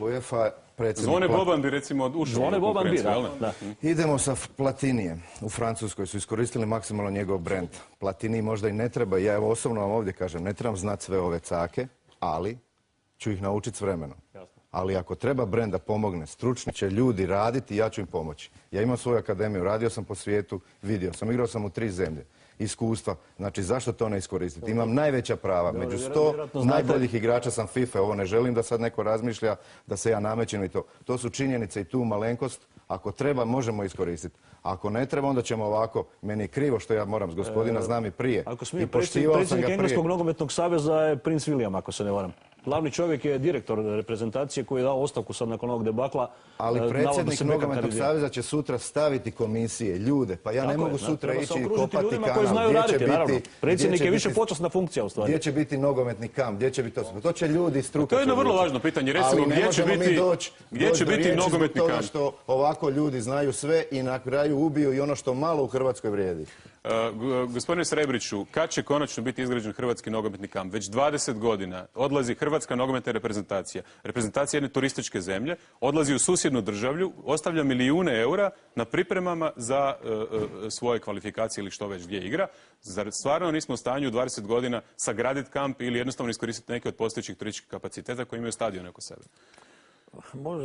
UEFA predsjednik... Zvone Boban bi recimo ušao. Zvone Boban bi, da. Idemo sa Platinijem. U Francuskoj su iskoristili maksimalno njegov brend. Platini možda i ne treba, ja evo osobno vam ovdje kažem, ne trebam znati sve ove cake, ali ću ih naučiti s vremenom. Ali ako treba brend da pomogne, stručni će ljudi raditi i ja ću im pomoći. Ja imam svoju akademiju, radio sam po svijetu, vidio sam, igrao sam u 3 zemlje. Iskustva. Znači, zašto to ne iskoristiti? Imam najveća prava. Među 100 najboljih igrača sam FIFA. Ovo ne želim da sad neko razmišlja da se ja namećem i to. To su činjenice i tu malenkost. Ako treba, možemo iskoristiti. Ako ne treba, onda ćemo ovako. Meni je krivo što ja moram s gospodina, znam i prije. Ako smije, predsjednik Engleskog nogometnog saveza je princ William, ako se ne varam. Glavni čovjek je direktor reprezentacije koji je dao ostavku sad nakon ovog debakla. Ali predsjednik nogometnog saveza će sutra staviti komisije, ljude. Pa ja ne mogu sutra ići i kopati kanal. Gdje će biti... Predsjednik je više počasna funkcija u stvari. Gdje će biti nogometni kamp, gdje će biti to? To će ljudi iz struke. To je jedno vrlo važno pitanje. Recimo, gdje će biti nogometni kamp? Toga što ovako ljudi znaju sve i na kraju ubiju i ono što malo u Hrvatskoj vrijedi. Gospodine Srebriću, kad će konačno biti izgrađen hrvatski nogometni kamp? Već 20 godina odlazi hrvatska nogometna reprezentacija, reprezentacija jedne turističke zemlje, odlazi u susjednu državu, ostavlja milijune eura na pripremama za svoje kvalifikacije ili što već gdje igra. Zar stvarno nismo u stanju u 20 godina sagraditi kamp ili jednostavno iskoristiti neke od postojećih turističkih kapaciteta koji imaju stadion oko sebe?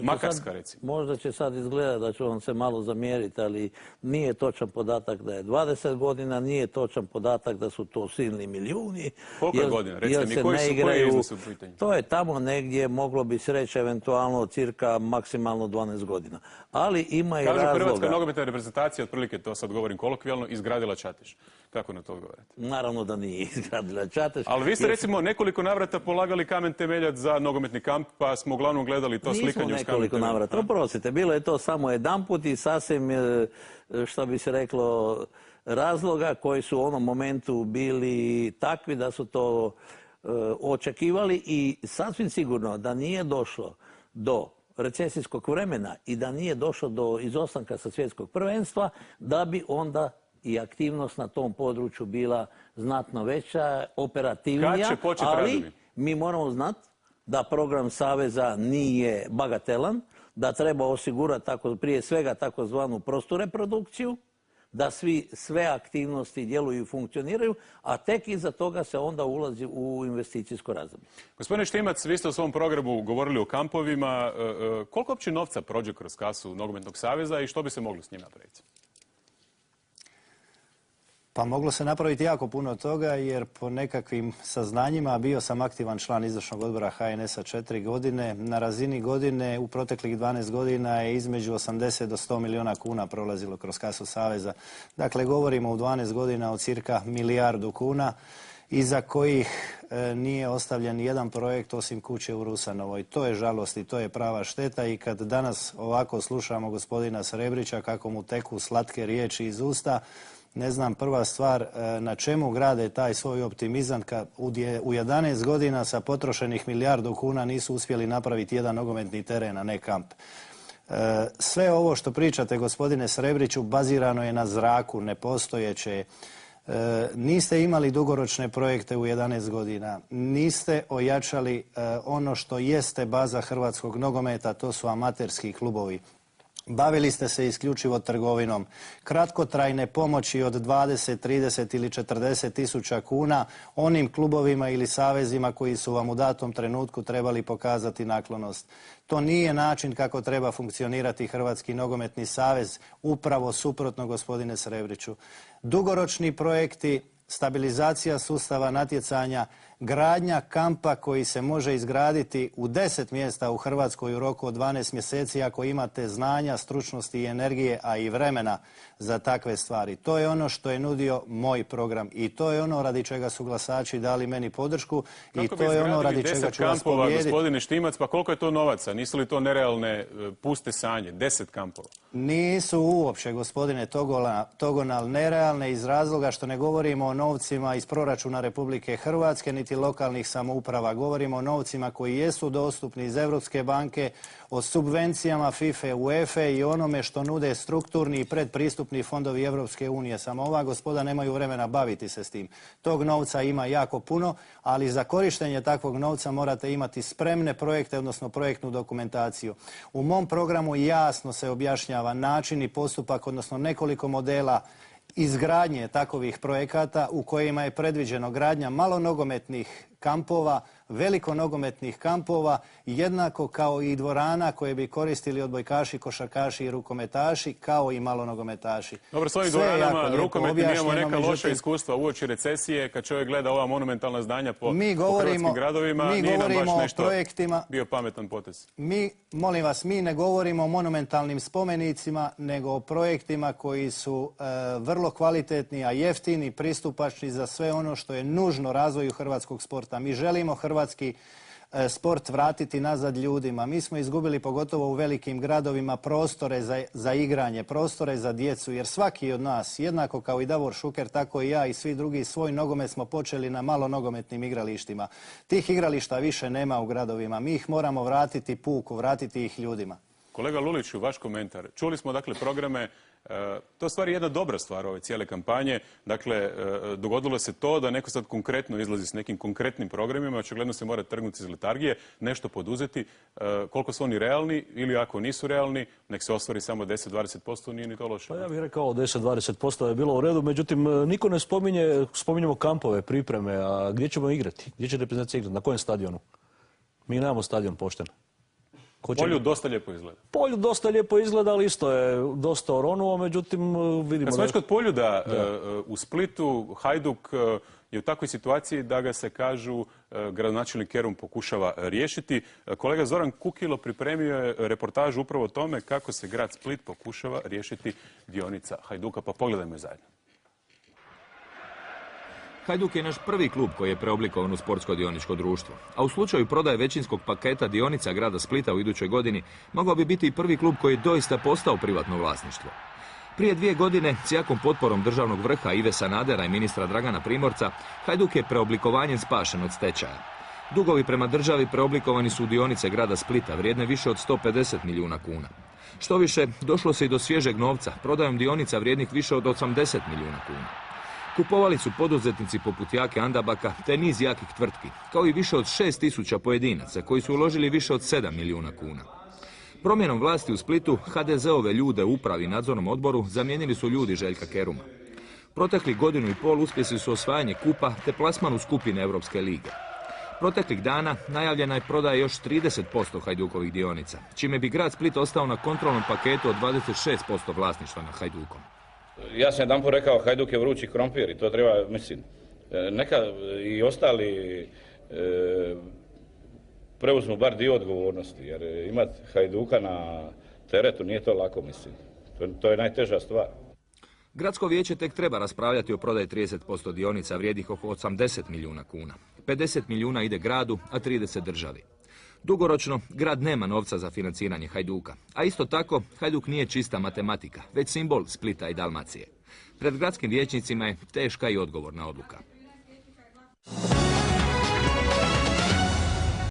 Makarska, recimo. Možda će sad izgledati da ću vam se malo zamjeriti, ali nije točan podatak da je 20 godina, nije točan podatak da su to silni milijuni. Koliko je godina? Recite mi, koji je iznos u pitanju? To je tamo negdje, moglo bi se reći, eventualno cirka maksimalno 12 godina. Ali ima i razloga. Kažu, hrvatska nogometna reprezentacija, otprilike to sad govorim kolokvijalno, izgradila Čateš. Kako na to odgovarate? Naravno da nije izgradila Čateš. Ali vi ste recimo nekoliko navrata polagali kamen temeljac za nogometni kamp, pa smo uglavnom gledali to slikanje uz kamen temeljac. Nismo nekoliko navrata. Oprostite, bilo je to samo jedanput i sasvim, što bi se reklo, razloga koji su u onom momentu bili takvi da su to očekivali i sasvim sigurno da nije došlo do recesijskog vremena i da nije došlo do izostanka sa svjetskog prvenstva, da bi onda i aktivnost na tom području bila znatno veća, operativnija, ali mi moramo znati da program Saveza nije bagatelan, da treba osigurati prije svega takozvanu prostu reprodukciju, da sve aktivnosti djeluju i funkcioniraju, a tek iza toga se onda ulazi u investicijsko razdoblje. Gospodine Štimac, vi ste u svom programu govorili o kampovima. Koliko uopće novca prođe kroz kasu Nogometnog saveza i što bi se moglo s njim napraviti? Pa moglo se napraviti jako puno toga jer po nekakvim saznanjima, bio sam aktivan član izvršnog odbora HNS-a 4 godine, na razini godine u proteklih 12 godina je između 80 do 100 milijuna kuna prolazilo kroz kasu Saveza. Dakle, govorimo u 12 godina o cirka milijardu kuna iza kojih nije ostavljen jedan projekt osim kuće u Rusanovoj. To je žalost i to je prava šteta i kad danas ovako slušamo gospodina Srebrića kako mu teku slatke riječi iz usta, ne znam, prva stvar, na čemu grade taj svoj optimizam kad u 11 godina sa potrošenih milijardu kuna nisu uspjeli napraviti jedan nogometni teren, a ne kamp. Sve ovo što pričate, gospodine Srebriću, bazirano je na zraku, nepostojeće. Niste imali dugoročne projekte u 11 godina. Niste ojačali ono što jeste baza hrvatskog nogometa, to su amaterski klubovi. Bavili ste se isključivo trgovinom. Kratkotrajne pomoći od 20, 30 ili 40 tisuća kuna onim klubovima ili savezima koji su vam u datom trenutku trebali pokazati naklonost. To nije način kako treba funkcionirati Hrvatski nogometni savez, upravo suprotno, gospodine Srebriću. Dugoročni projekti, stabilizacija sustava natjecanja, gradnja kampa koji se može izgraditi u 10 mjesta u Hrvatskoj u roku od 12 mjeseci ako imate znanja, stručnosti i energije, a i vremena za takve stvari. To je ono što je nudio moj program i to je ono radi čega su glasači dali meni podršku i to je ono radi čega ću vas pobijediti. Gospodine Štimac, pa koliko je to novaca? Nisu li to nerealne, puste sanje? 10 kampova? Nisu uopće, gospodine Togonal, nerealne iz razloga što ne govorimo o novcima iz proračuna Republike Hrvatske, niti niti lokalnih samouprava. Govorimo o novcima koji jesu dostupni iz Europske banke, o subvencijama FIFA, UEFA i onome što nude strukturni i predpristupni fondovi Europske unije. Samo ova gospoda nemaju vremena baviti se s tim. Tog novca ima jako puno, ali za korištenje takvog novca morate imati spremne projekte, odnosno projektnu dokumentaciju. U mom programu jasno se objašnjava način i postupak, odnosno nekoliko modela izgradnje takovih projekata u kojima je predviđeno gradnja malonogometnih kampova, velikonogometnih kampova, jednako kao i dvorana koje bi koristili odbojkaši, košarkaši i rukometaši, kao i malonogometaši. Dobro, s ovim dvoranama rukometnim imamo neka loša iskustva uoči recesije, kad čovjek gleda ova monumentalna zdanja po hrvatskim gradovima, nije nam baš nešto bio pametan potez. Molim vas, mi ne govorimo o monumentalnim spomenicima, nego o projektima koji su vrlo kvalitetni, a jeftini, pristupačni za sve ono što je nužno razvoju hrvatskog sporta. Mi želimo hrvatski sport vratiti nazad ljudima. Mi smo izgubili, pogotovo u velikim gradovima, prostore za igranje, prostore za djecu, jer svaki od nas, jednako kao i Davor Šuker, tako i ja i svi drugi, svoj nogomet smo počeli na malonogometnim igralištima. Tih igrališta više nema u gradovima. Mi ih moramo vratiti puku, vratiti ih ljudima. Kolega Luliću, vaš komentar. Čuli smo, dakle, programe. To je stvari jedna dobra stvar ove cijele kampanje. Dakle, dogodilo se to da neko sad konkretno izlazi s nekim konkretnim programima, očigledno se mora trgnuti iz letargije, nešto poduzeti. Koliko su oni realni ili ako nisu realni, nek se ostvari samo 10-20%, nije ni to loše. Pa ja bih rekao 10-20% je bilo u redu, međutim niko ne spominjemo kampove, pripreme, a gdje ćemo igrati? Gdje će reprezentacija igrati? Na kojem stadionu? Mi nemamo stadion pošten. Poljud dosta lijepo izgleda. Poljud dosta lijepo izgleda, ali isto je dosta oronuo, međutim vidimo... Kad smo već kod Poljuda, u Splitu Hajduk je u takvoj situaciji da ga se, kažu, gradonačelnik Kerum pokušava riješiti. Kolega Zoran Kukilo pripremio je reportažu upravo o tome kako se grad Split pokušava riješiti dionica Hajduka, pa pogledajmo je zajedno. Hajduk je naš prvi klub koji je preoblikovan u sportsko dioničko društvo, a u slučaju prodaje većinskog paketa dionica grada Splita u idućoj godini mogao bi biti i prvi klub koji je doista postao privatno vlasništvo. Prije 2 godine, s jakom potporom državnog vrha Ive Sanadera i ministra Dragana Primorca, Hajduk je preoblikovanjem spašen od stečaja. Dugovi prema državi preoblikovani su u dionice grada Splita, vrijedne više od 150 milijuna kuna. Štoviše, došlo se i do svježeg novca, prodajom dionica vrijednih više od 80 milijuna kuna. Kupovali su poduzetnici poput Jake Andabaka te niz jakih tvrtki, kao i više od 6.000 pojedinaca koji su uložili više od 7 milijuna kuna. Promjenom vlasti u Splitu, HDZ-ove ljude u upravi i nadzornom odboru zamijenili su ljudi Željka Keruma. Proteklih 1,5 godinu uspjeli su osvajanje kupa te plasman u skupine Europske lige. Proteklih dana najavljena je prodaja još 30% Hajdukovih dionica, čime bi grad Split ostao na kontrolnom paketu od 26% vlasništva nad Hajdukom. Ja sam jedanput rekao Hajduk je vrući krompir i to treba, mislim, neka i ostali preuzmu bar dio odgovornosti, jer imati Hajduka na teretu nije to lako, mislim. To je najteža stvar. Gradsko vijeće tek treba raspravljati o prodaji 30% dionica vrijednih oko 80 milijuna kuna. 50 milijuna ide gradu, a 30 državi. Dugoročno, grad nema novca za financiranje Hajduka, a isto tako Hajduk nije čista matematika, već simbol Splita i Dalmacije. Pred gradskim vijećnicima je teška i odgovorna odluka.